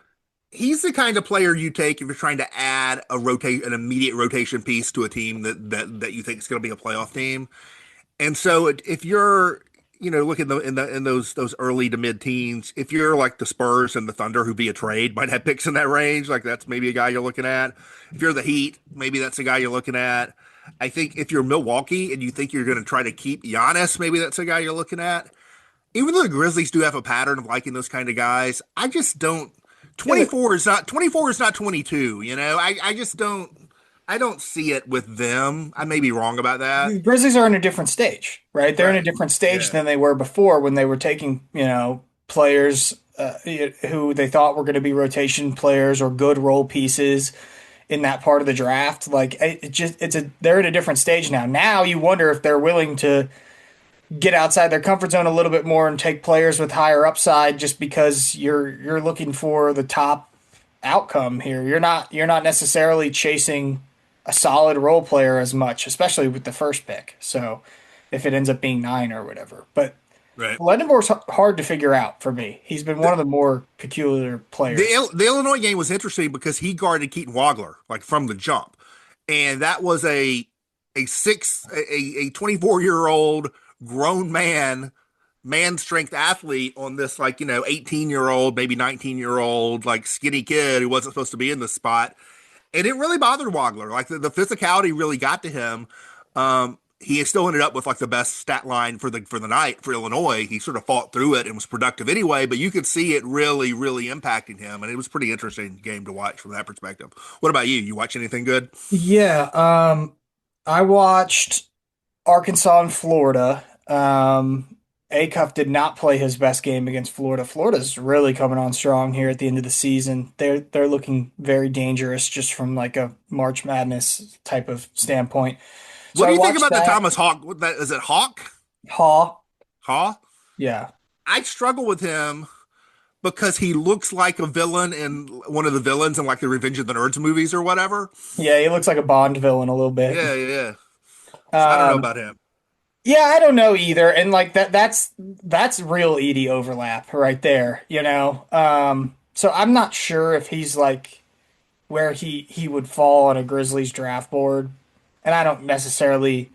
Speaker 3: he's the kind of player you take if you're trying to add an immediate rotation piece to a team that you think is going to be a playoff team. And so if you're, looking in those early to mid teens, if you're like the Spurs and the Thunder, who via trade might have picks in that range, like that's maybe a guy you're looking at. If you're the Heat, maybe that's a guy you're looking at. I think if you're Milwaukee and you think you're going to try to keep Giannis, maybe that's a guy you're looking at. Even though the Grizzlies do have a pattern of liking those kind of guys, I just don't. 24 is not 22. I just don't. I don't see it with them. I may be wrong about that.
Speaker 2: Grizzlies are in a different stage, right? They're in a
Speaker 3: Right.
Speaker 2: different stage
Speaker 3: Yeah.
Speaker 2: than they were before when they were taking, players who they thought were going to be rotation players or good role pieces in that part of the draft. Like they're in a different stage now. Now you wonder if they're willing to get outside their comfort zone a little bit more and take players with higher upside just because you're looking for the top outcome here. You're not necessarily chasing a solid role player as much, especially with the first pick. So if it ends up being 9 or whatever. But
Speaker 3: Right.
Speaker 2: Lendenborg's hard to figure out for me. He's been one of the more peculiar players.
Speaker 3: The Illinois game was interesting because he guarded Keaton Wagler like from the jump, and that was a 24-year-old grown man strength athlete on this 18-year-old, maybe 19-year-old like skinny kid who wasn't supposed to be in the spot, and it really bothered Wagler. Like the physicality really got to him. He still ended up with like the best stat line for the night for Illinois. He sort of fought through it and was productive anyway, but you could see it really, really impacting him, and it was a pretty interesting game to watch from that perspective. What about you? You watch anything good?
Speaker 2: Yeah, I watched Arkansas and Florida. Acuff did not play his best game against Florida. Florida's really coming on strong here at the end of the season. They're looking very dangerous just from like a March Madness type of standpoint. So
Speaker 3: What do
Speaker 2: I
Speaker 3: you think
Speaker 2: watched
Speaker 3: about the
Speaker 2: that.
Speaker 3: Thomas Hawk? Is it Hawk?
Speaker 2: Haw.
Speaker 3: Haw?
Speaker 2: Yeah.
Speaker 3: I struggle with him because he looks like a villain in one of the villains in like the Revenge of the Nerds movies or whatever.
Speaker 2: Yeah, he looks like a Bond villain a little bit.
Speaker 3: Yeah, yeah, yeah. So I don't know
Speaker 2: Um,
Speaker 3: about him.
Speaker 2: yeah, I don't know either. And like that's real Edie overlap right there, you know. So I'm not sure if he's like where he would fall on a Grizzlies draft board. And I don't necessarily.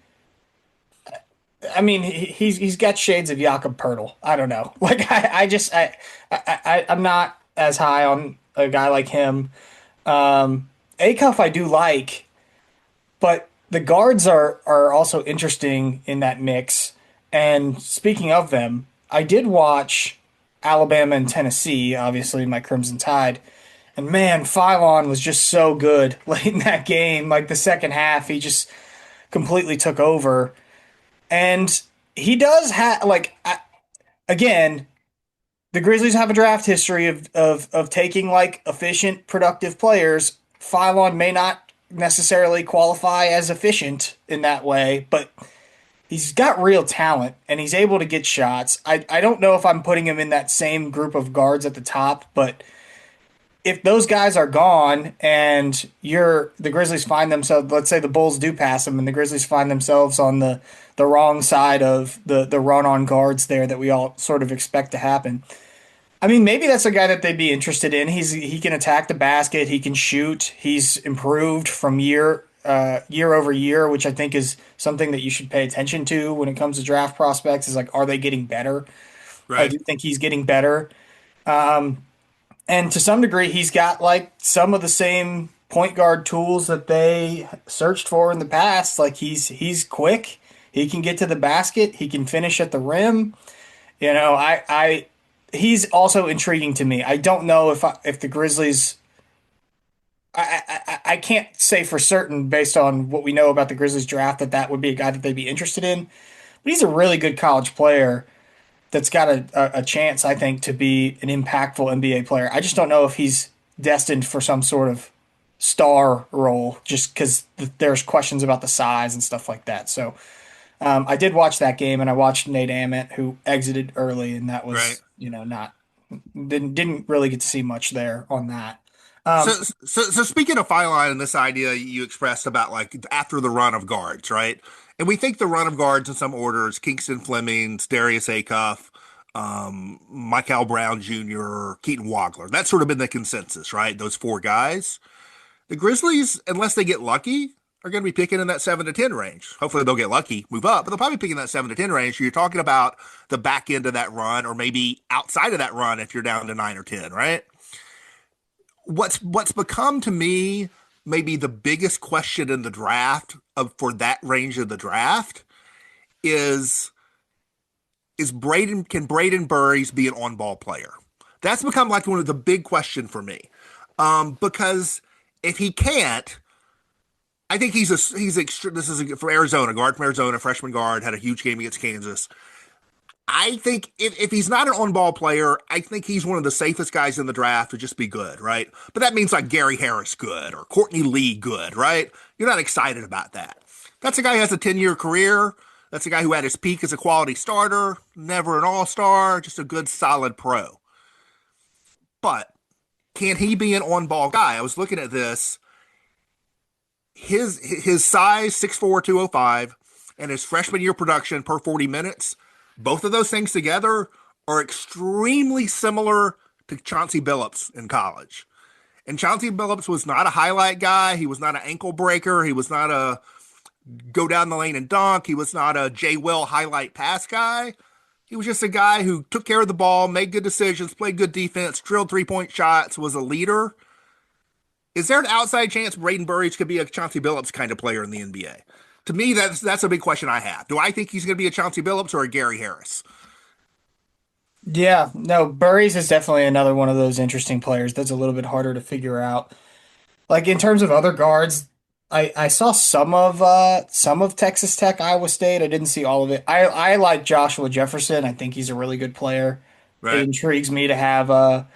Speaker 2: I mean, he's got shades of Jakob Pertl. I don't know. Like I'm not as high on a guy like him. Acuff I do like, but the guards are also interesting in that mix. And speaking of them, I did watch Alabama and Tennessee, obviously my Crimson Tide. And man, Phylon was just so good late in that game. Like the second half, he just completely took over. And he does have again, the Grizzlies have a draft history of taking like efficient, productive players. Phylon may not necessarily qualify as efficient in that way, but he's got real talent and he's able to get shots. I don't know if I'm putting him in that same group of guards at the top, but if those guys are gone and the Grizzlies find themselves, let's say the Bulls do pass them and the Grizzlies find themselves on the wrong side of the run on guards there that we all sort of expect to happen. I mean, maybe that's a guy that they'd be interested in. He can attack the basket, he can shoot, he's improved from year over year, which I think is something that you should pay attention to when it comes to draft prospects. Is like, are they getting better? I
Speaker 3: Right.
Speaker 2: do think he's getting better. And to some degree, he's got like some of the same point guard tools that they searched for in the past. Like he's quick, he can get to the basket, he can finish at the rim. You know, I he's also intriguing to me. I don't know if the Grizzlies. I can't say for certain based on what we know about the Grizzlies draft that would be a guy that they'd be interested in. But he's a really good college player that's got a chance, I think, to be an impactful NBA player. I just don't know if he's destined for some sort of star role just because there's questions about the size and stuff like that. So I did watch that game, and I watched Nate Ament, who exited early, and that
Speaker 3: Right.
Speaker 2: was, not didn't really get to see much there on that.
Speaker 3: So,
Speaker 2: Um,
Speaker 3: so speaking of Phylon and this idea you expressed about like after the run of guards, right? And we think the run of guards in some orders: Kingston Flemings, Darius Acuff, Michael Brown Jr., Keaton Wagler. That's sort of been the consensus, right? Those four guys. The Grizzlies, unless they get lucky, are going to be picking in that 7 to 10 range. Hopefully they'll get lucky, move up, but they'll probably pick in that 7 to 10 range. So you're talking about the back end of that run, or maybe outside of that run if you're down to 9 or 10, right? What's become to me maybe the biggest question in the draft for that range of the draft is Braden Burries be an on ball player? That's become like one of the big question for me, because if he can't, I think this is from Arizona, guard from Arizona, freshman guard, had a huge game against Kansas. I think if he's not an on-ball player, I think he's one of the safest guys in the draft to just be good, right? But that means like Gary Harris good or Courtney Lee good, right? You're not excited about that. That's a guy who has a 10-year career. That's a guy who had his peak as a quality starter, never an all-star, just a good, solid pro. But can he be an on-ball guy? I was looking at this. His size, 6'4", 205, and his freshman year production per 40 minutes, both of those things together are extremely similar to Chauncey Billups in college. And Chauncey Billups was not a highlight guy. He was not an ankle breaker. He was not a go down the lane and dunk. He was not a Jay Will highlight pass guy. He was just a guy who took care of the ball, made good decisions, played good defense, drilled three-point shots, was a leader. Is there an outside chance Braden Burridge could be a Chauncey Billups kind of player in the NBA? To me, that's a big question I have. Do I think he's going to be a Chauncey Billups or a Gary Harris?
Speaker 2: yeah, no, Burries is definitely another one of those interesting players that's a little bit harder to figure out. Like in terms of other guards, I saw some of Texas Tech, Iowa State. I didn't see all of it. I like Joshua Jefferson. I think he's a really good player. It
Speaker 3: Right.
Speaker 2: intrigues me to have a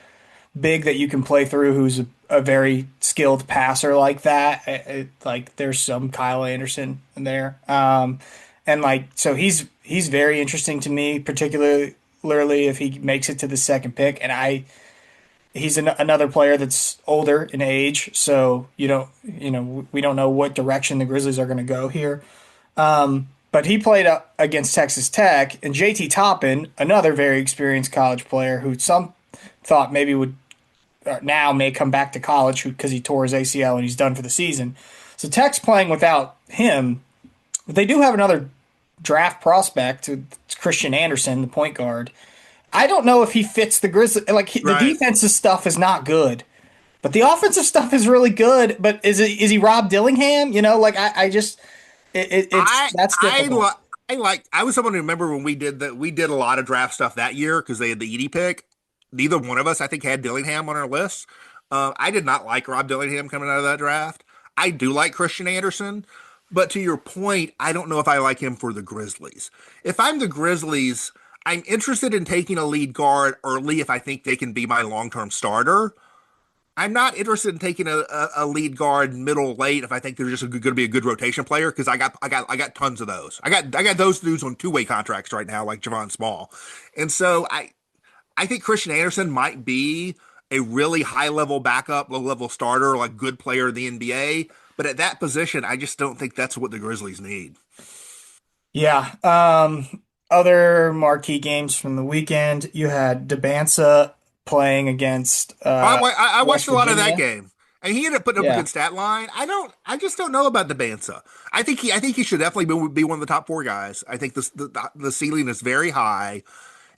Speaker 2: big that you can play through who's a very skilled passer like that. Like there's some Kyle Anderson in there. And like so he's very interesting to me, particularly particularly if he makes it to the second pick. And he's another player that's older in age, so we don't know what direction the Grizzlies are going to go here. But he played up against Texas Tech, and JT Toppin, another very experienced college player who some thought maybe would now may come back to college because he tore his ACL and he's done for the season. So Tech's playing without him, but they do have another draft prospect. It's Christian Anderson, the point guard. I don't know if he fits the Grizzlies. The
Speaker 3: Right.
Speaker 2: defensive stuff is not good, but the offensive stuff is really good. But is he Rob Dillingham? I just it's that's
Speaker 3: I
Speaker 2: difficult.
Speaker 3: I was someone who remember when we did a lot of draft stuff that year because they had the Edey pick. Neither one of us, I think, had Dillingham on our list. I did not like Rob Dillingham coming out of that draft. I do like Christian Anderson, but to your point, I don't know if I like him for the Grizzlies. If I'm the Grizzlies, I'm interested in taking a lead guard early if I think they can be my long-term starter. I'm not interested in taking a lead guard middle late if I think they're just going to be a good rotation player because I got tons of those. I got those dudes on two-way contracts right now, like Javon Small, and so I think Christian Anderson might be a really high-level backup, low-level starter, like good player in the NBA. But at that position, I just don't think that's what the Grizzlies need.
Speaker 2: Yeah. Other marquee games from the weekend, you had Debansa playing against
Speaker 3: I
Speaker 2: West
Speaker 3: watched a lot of that
Speaker 2: Virginia.
Speaker 3: game, and he ended up putting up a
Speaker 2: Yeah.
Speaker 3: good stat line. I just don't know about the Bansa. I think he should definitely be one of the top four guys. I think the ceiling is very high,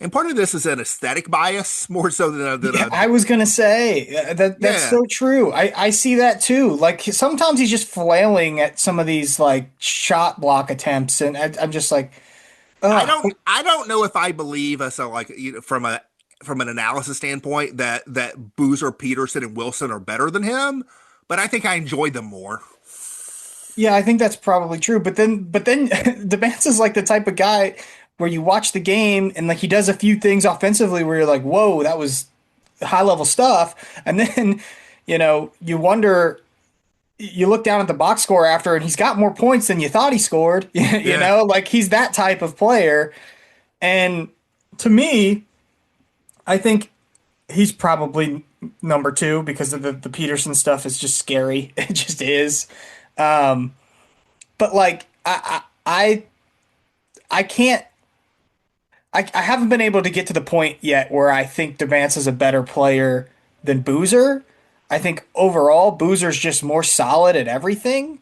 Speaker 3: and part of this is an aesthetic bias more so
Speaker 2: Yeah, I was gonna say that's
Speaker 3: yeah.
Speaker 2: so true. I see that too. Like sometimes he's just flailing at some of these like shot block attempts, and I'm just like, oh,
Speaker 3: I don't know if I believe as a like from an analysis standpoint that Boozer, Peterson, and Wilson are better than him, but I think I enjoy them more.
Speaker 2: yeah, I think that's probably true. But then Debance is like the type of guy where you watch the game and like he does a few things offensively where you're like, whoa, that was high level stuff, and then you wonder. You look down at the box score after, and he's got more points than you thought he scored.
Speaker 3: Yeah.
Speaker 2: Like he's that type of player. And to me, I think he's probably number two because of the Peterson stuff is just scary. It just is. Um, but like I can't I haven't been able to get to the point yet where I think Devance is a better player than Boozer. I think overall Boozer's just more solid at everything.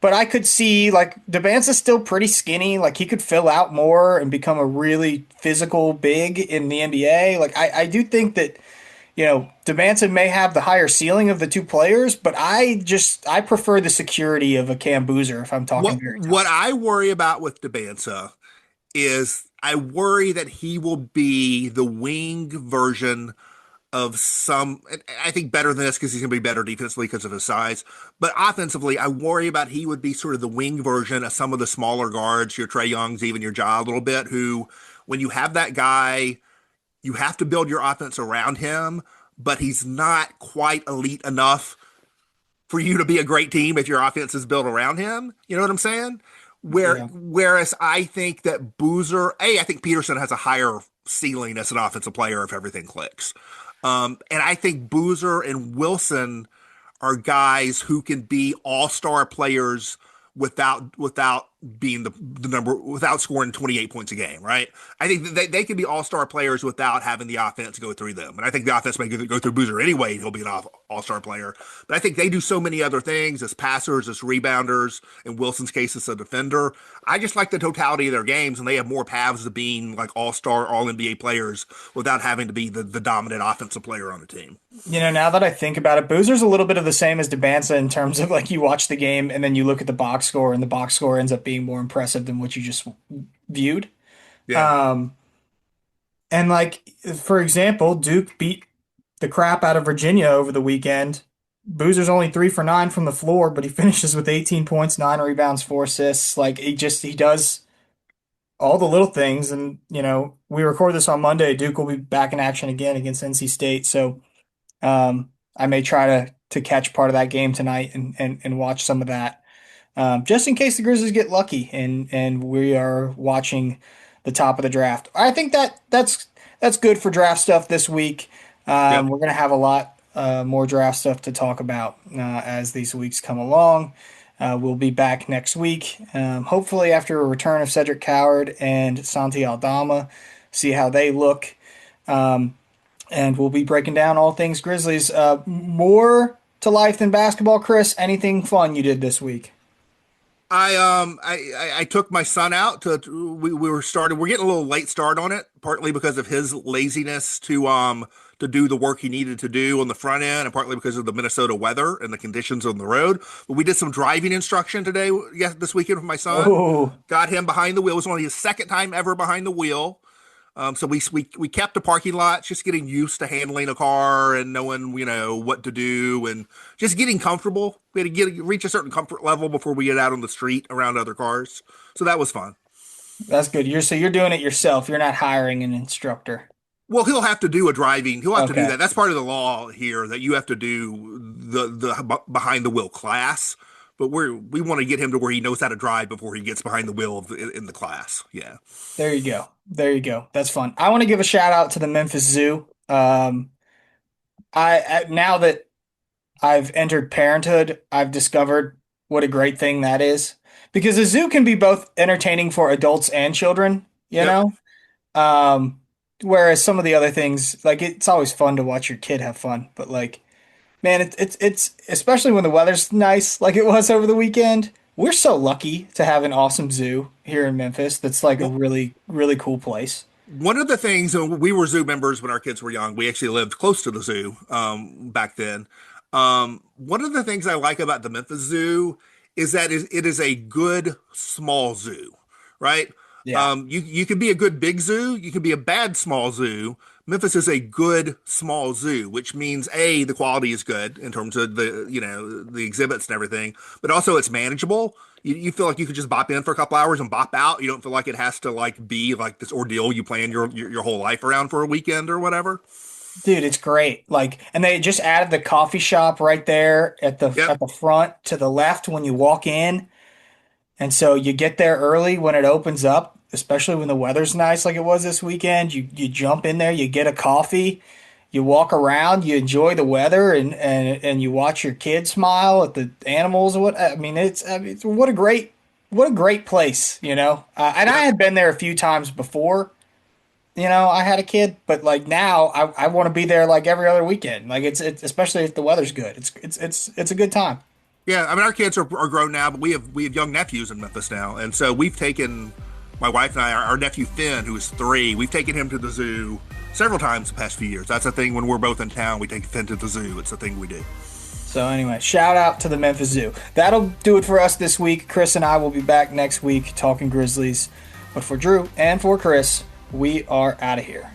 Speaker 2: But I could see like Devance is still pretty skinny. Like he could fill out more and become a really physical big in the NBA. Like I do think that Devanza may have the higher ceiling of the two players, but I prefer the security of a Cam Boozer if I'm talking very
Speaker 3: What
Speaker 2: tough.
Speaker 3: I worry about with Debansa is I worry that he will be the wing version of some. I think better than this because he's going to be better defensively because of his size. But offensively, I worry about he would be sort of the wing version of some of the smaller guards, your Trey Youngs, even your Ja a little bit. Who, when you have that guy, you have to build your offense around him, but he's not quite elite enough for you to be a great team if your offense is built around him. You know what I'm saying?
Speaker 2: Yeah.
Speaker 3: Whereas I think that I think Peterson has a higher ceiling as an offensive player if everything clicks. And I think Boozer and Wilson are guys who can be all-star players without being the number without scoring 28 points a game, right? I think they can be all-star players without having the offense go through them. And I think the offense may go through Boozer anyway, he'll be an all-star player. But I think they do so many other things as passers, as rebounders, in Wilson's case as a defender. I just like the totality of their games, and they have more paths to being like all-star, all-NBA players without having to be the dominant offensive player on the team.
Speaker 2: Now that I think about it, Boozer's a little bit of the same as Debansa in terms of like you watch the game and then you look at the box score and the box score ends up being more impressive than what you just viewed.
Speaker 3: Yeah.
Speaker 2: Um, and like for example, Duke beat the crap out of Virginia over the weekend. Boozer's only 3 for 9 from the floor, but he finishes with 18 points, 9 rebounds, 4 assists. Like he does all the little things. And we record this on Monday. Duke will be back in action again against NC State. So I may try to catch part of that game tonight and watch some of that, just in case the Grizzlies get lucky and we are watching the top of the draft. I think that's that's good for draft stuff this week.
Speaker 3: Yep.
Speaker 2: We're going to have a lot more draft stuff to talk about as these weeks come along. We'll be back next week, hopefully after a return of Cedric Coward and Santi Aldama, see how they look. And we'll be breaking down all things Grizzlies. More to life than basketball, Chris. Anything fun you did this week?
Speaker 3: I took my son out we're getting a little late start on it, partly because of his laziness to do the work he needed to do on the front end, and partly because of the Minnesota weather and the conditions on the road. But we did some driving instruction this weekend with my son.
Speaker 2: Ooh.
Speaker 3: Got him behind the wheel. It was only his second time ever behind the wheel. So we kept the parking lot, just getting used to handling a car and knowing, what to do and just getting comfortable. We had to reach a certain comfort level before we get out on the street around other cars. So that was fun.
Speaker 2: That's good. You're doing it yourself. You're not hiring an instructor.
Speaker 3: Well, he'll have to do He'll have to do
Speaker 2: Okay.
Speaker 3: that. That's part of the law here, that you have to do the behind the wheel class. But we want to get him to where he knows how to drive before he gets behind the wheel in the class. Yeah.
Speaker 2: There you go. That's fun. I want to give a shout out to the Memphis Zoo. Now that I've entered parenthood, I've discovered what a great thing that is, because a zoo can be both entertaining for adults and children,
Speaker 3: Yep.
Speaker 2: whereas some of the other things, like, it's always fun to watch your kid have fun, but like, man, it's especially when the weather's nice, like it was over the weekend. We're so lucky to have an awesome zoo here in Memphis. That's like a really, really cool place.
Speaker 3: One of the things, we were zoo members when our kids were young. We actually lived close to the zoo back then. One of the things I like about the Memphis Zoo is that it is a good small zoo, right?
Speaker 2: Yeah.
Speaker 3: You can be a good big zoo. You can be a bad small zoo. Memphis is a good small zoo, which means the quality is good in terms of the exhibits and everything, but also it's manageable. You feel like you could just bop in for a couple hours and bop out. You don't feel like it has to be like this ordeal you plan your whole life around for a weekend or whatever.
Speaker 2: Dude, it's great. Like, and they just added the coffee shop right there at the front to the left when you walk in. And so you get there early when it opens up, especially when the weather's nice like it was this weekend. You jump in there, you get a coffee, you walk around, you enjoy the weather, and you watch your kids smile at the animals. It's what a great place, And I had been there a few times before. I had a kid, but like now I want to be there like every other weekend. Like it's especially if the weather's good. It's a good time.
Speaker 3: Yeah, I mean, our kids are grown now, but we have young nephews in Memphis now, and so we've taken my wife and I, our nephew Finn, who is 3. We've taken him to the zoo several times the past few years. That's a thing when we're both in town. We take Finn to the zoo. It's a thing we do.
Speaker 2: So anyway, shout out to the Memphis Zoo. That'll do it for us this week. Chris and I will be back next week talking Grizzlies. But for Drew and for Chris, we are out of here.